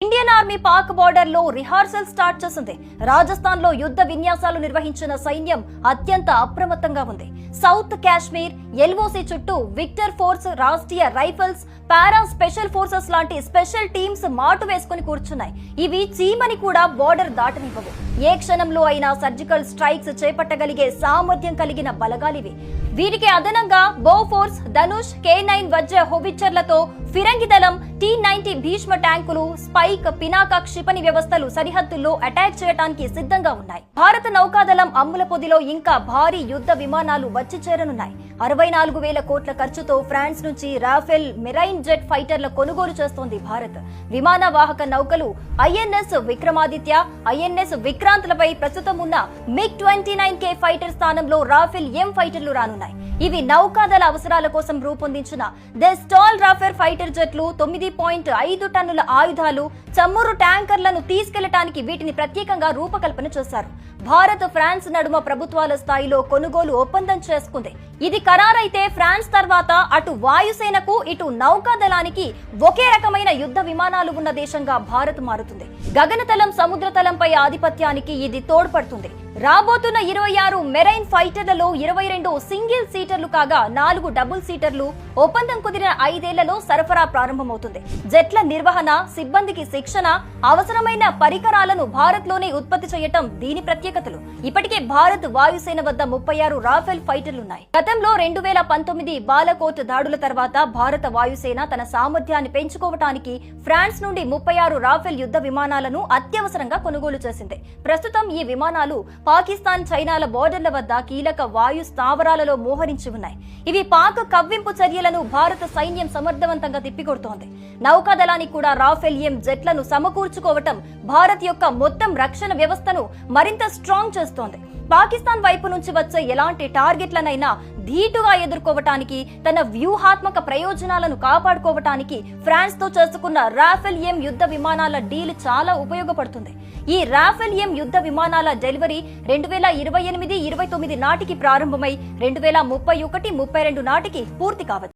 Indian army Pak border లో rehearsal start చేసింది. రాజస్థాన్ లో యుద్ధ విన్యాసాలు నిర్వహించిన సైన్యం అత్యంత అప్రమత్తంగా ఉంది. సౌత్ కాశ్మీర్ ఎల్ఓసి చుట్టూ Victor force, Rashtriya rifles, para special forces లాంటి స్పెషల్ టీమ్స్ మాటు వేసుకుని కూర్చున్నాయి. ఇవి చీమని కూడా బోర్డర్ దాటనివ్వవు. ఏ క్షణంలో అయినా సర్జికల్ స్ట్రైక్స్ చేపట్టగలిగే సామర్థ్యం కలిగిన బలగాలివి. వీరికి అదనంగా బోఫోర్స్, ధనుష్, K9 వజ్ర హోవిచ్చర్లతో ఫిరంగి దళం, T-90 భీష్మ ట్యాంకులు, స్పైక్, పినాక క్షిపణి వ్యవస్థలు సరిహద్దుల్లో అటాక్ చేయడానికి సిద్ధంగా ఉన్నాయి. భారత నౌకాదళం అమ్ముల పొదిలో ఇంకా భారీ యుద్ధ విమానాలు వచ్చి చేరనున్నాయి. 64,000 కోట్ల ఖర్చుతో ఫ్రాన్స్ నుంచి రాఫెల్ మెరైన్ జెట్ ఫైటర్ల కొనుగోలు చేస్తోంది భారత్. విమాన వాహక నౌకలు INS విక్రమాదిత్య, INS విక్రాంత్లపై ప్రస్తుతం ఉన్న MiG-29K ఫైటర్ స్థానంలో రాఫెల్ M ఫైటర్లు రానున్నాయి. ఇవి నౌకాదళ అవసరాల కోసం రూపొందించిన ది స్టాల్ రాఫెల్ ఫైటర్ జెట్లు. 9.5 టన్నుల ఆయుధాలు, చమురు ట్యాంకర్లను తీసుకెళ్లడానికి వీటిని ప్రత్యేకంగా రూపకల్పన చేశారు. భారత్, ఫ్రాన్స్ నడుమ ప్రభుత్వాల స్థాయిలో కొనుగోలు ఒప్పందం చేసుకుంది. ఇది ఖరారైతే ఫ్రాన్స్ తర్వాత అటు వాయుసేనకు, ఇటు నౌకాదళానికి ఒకే రకమైన యుద్ధ విమానాలు ఉన్న దేశంగా భారత్ మారుతుంది. గగనతలం, సముద్రతలంపై ఆధిపత్యానికి ఇది తోడ్పడుతుంది. రాబోతున్న 26 మెరైన్ ఫైటర్లలో 22 సింగిల్ సీటర్లు కాగా 4 డబుల్ సీటర్లు. ఒప్పందం కుదిరిన 5 ఏళ్లలో సరఫరా ప్రారంభమవుతుంది. జెట్ల నిర్వహణ, సిబ్బందికి శిక్షణ, అవసరమైన పరికరాలను భారత్ లోనే ఉత్పత్తి చేయటం దీని ప్రత్యేకతలు. ఇప్పటికే భారత్ వాయుసేన వద్ద 36 రాఫెల్ ఫైటర్లున్నాయి. గతంలో 2019 బాలకోట్ దాడుల తర్వాత భారత వాయుసేన తన సామర్థ్యాన్ని పెంచుకోవటానికి ఫ్రాన్స్ నుండి 36 రాఫెల్ యుద్ధ విమానాలను అత్యవసరంగా కొనుగోలు చేసింది. ప్రస్తుతం ఈ విమానాలు పాకిస్తాన్, చైనాల బోర్డర్ల వద్ద కీలక వాయు స్థావరాలలో మోహరించి ఉన్నాయి. ఇవి పాక్ కవ్వింపు చర్యలను భారత సైన్యం సమర్థవంతంగా తిప్పికొడుతోంది. నౌకాదళానికి కూడా రాఫెల్ M జెట్లను సమకూర్చుకోవటం భారత్ యొక్క మొత్తం రక్షణ వ్యవస్థను మరింత స్ట్రాంగ్ చేస్తోంది. పాకిస్తాన్ వైపు నుంచి వచ్చే ఎలాంటి టార్గెట్లనైనా ధీటుగా ఎదుర్కోవటానికి, తన వ్యూహాత్మక ప్రయోజనాలను కాపాడుకోవటానికి ఫ్రాన్స్ తో చేసుకున్న రాఫెల్ M యుద్ధ విమానాల డీల్ చాలా ఉపయోగపడుతుంది. ఈ రాఫెల్ M యుద్ధ విమానాల డెలివరీ 2028-29 నాటికి ప్రారంభమై 2031-32 నాటికి పూర్తి కావచ్చు.